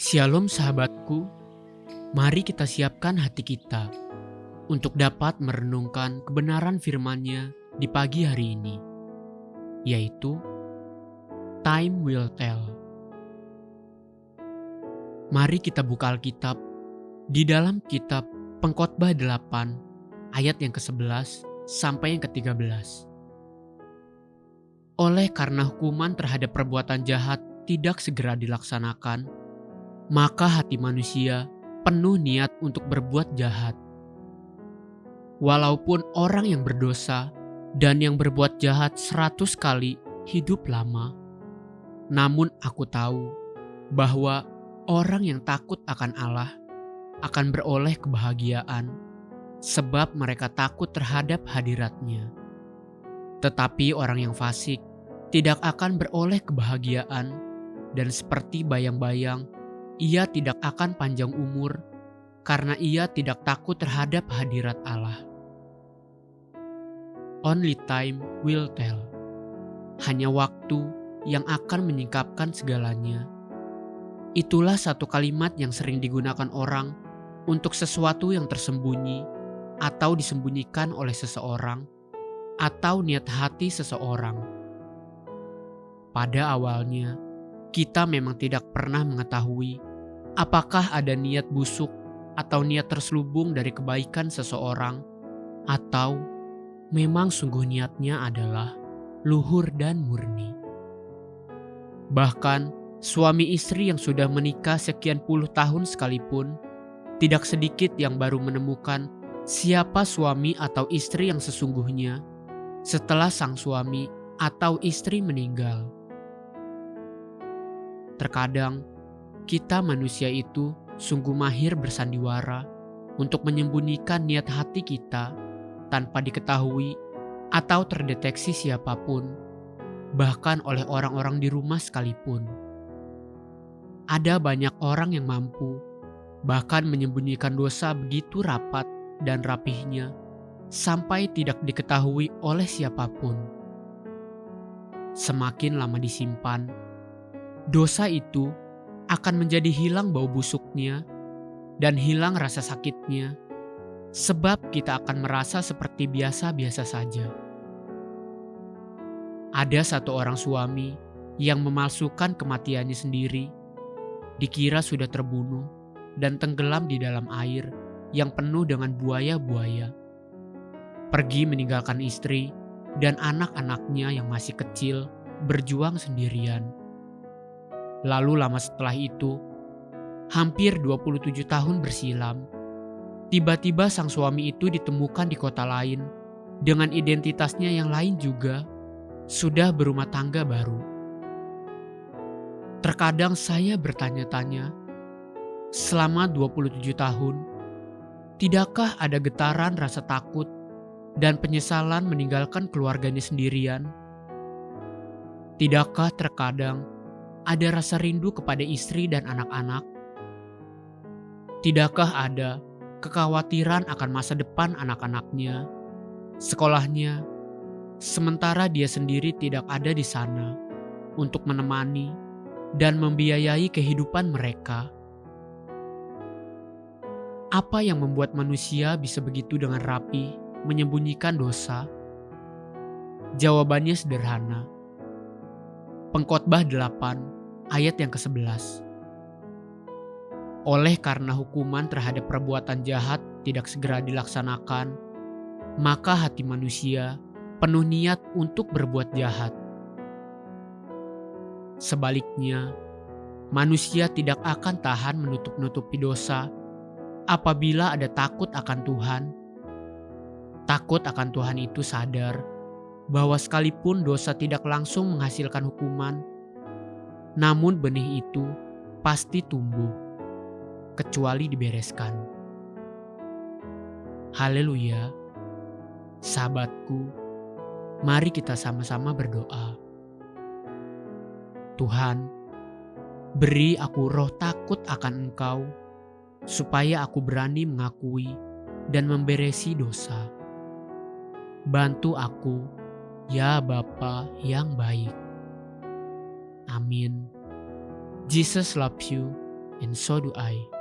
Shalom sahabatku, mari kita siapkan hati kita untuk dapat merenungkan kebenaran firman-Nya di pagi hari ini, yaitu Time Will Tell. Mari kita buka Alkitab di dalam kitab Pengkhotbah 8 ayat yang ke-11 sampai yang ke-13. Oleh karena hukuman terhadap perbuatan jahat tidak segera dilaksanakan, maka hati manusia penuh niat untuk berbuat jahat. Walaupun orang yang berdosa dan yang berbuat jahat 100 kali hidup lama, namun aku tahu bahwa orang yang takut akan Allah akan beroleh kebahagiaan, sebab mereka takut terhadap hadirat-Nya. Tetapi orang yang fasik tidak akan beroleh kebahagiaan, dan seperti bayang-bayang, ia tidak akan panjang umur karena ia tidak takut terhadap hadirat Allah. Only time will tell. Hanya waktu yang akan menyingkapkan segalanya. Itulah satu kalimat yang sering digunakan orang untuk sesuatu yang tersembunyi atau disembunyikan oleh seseorang atau niat hati seseorang. Pada awalnya, kita memang tidak pernah mengetahui apakah ada niat busuk atau niat terselubung dari kebaikan seseorang, atau memang sungguh niatnya adalah luhur dan murni. Bahkan suami istri yang sudah menikah sekian puluh tahun sekalipun, tidak sedikit yang baru menemukan siapa suami atau istri yang sesungguhnya setelah sang suami atau istri meninggal. Terkadang kita manusia itu sungguh mahir bersandiwara untuk menyembunyikan niat hati kita tanpa diketahui atau terdeteksi siapapun, bahkan oleh orang-orang di rumah sekalipun. Ada banyak orang yang mampu bahkan menyembunyikan dosa begitu rapat dan rapihnya sampai tidak diketahui oleh siapapun. Semakin lama disimpan, dosa itu akan menjadi hilang bau busuknya dan hilang rasa sakitnya, sebab kita akan merasa seperti biasa-biasa saja. Ada satu orang suami yang memalsukan kematiannya sendiri, dikira sudah terbunuh dan tenggelam di dalam air yang penuh dengan buaya-buaya. Pergi meninggalkan istri dan anak-anaknya yang masih kecil berjuang sendirian. Lalu lama setelah itu, hampir 27 tahun bersilam, tiba-tiba sang suami itu ditemukan di kota lain dengan identitasnya yang lain juga, sudah berumah tangga baru. Terkadang saya bertanya-tanya, selama 27 tahun, tidakkah ada getaran rasa takut dan penyesalan meninggalkan keluarganya sendirian? Tidakkah terkadang ada rasa rindu kepada istri dan anak-anak? Tidakkah ada kekhawatiran akan masa depan anak-anaknya, sekolahnya, sementara dia sendiri tidak ada di sana untuk menemani dan membiayai kehidupan mereka? Apa yang membuat manusia bisa begitu dengan rapi menyembunyikan dosa? Jawabannya sederhana. Pengkhotbah 8 ayat yang ke-11. Oleh karena hukuman terhadap perbuatan jahat tidak segera dilaksanakan, maka hati manusia penuh niat untuk berbuat jahat. Sebaliknya, manusia tidak akan tahan menutup-nutupi dosa apabila ada takut akan Tuhan. Takut akan Tuhan itu sadar bahwa sekalipun dosa tidak langsung menghasilkan hukuman, namun benih itu pasti tumbuh, kecuali dibereskan. Haleluya. Sahabatku, mari kita sama-sama berdoa. Tuhan, beri aku roh takut akan Engkau, supaya aku berani mengakui dan memberesi dosa. Bantu aku, ya Bapa yang baik. Amin. Jesus loves you. and so do I.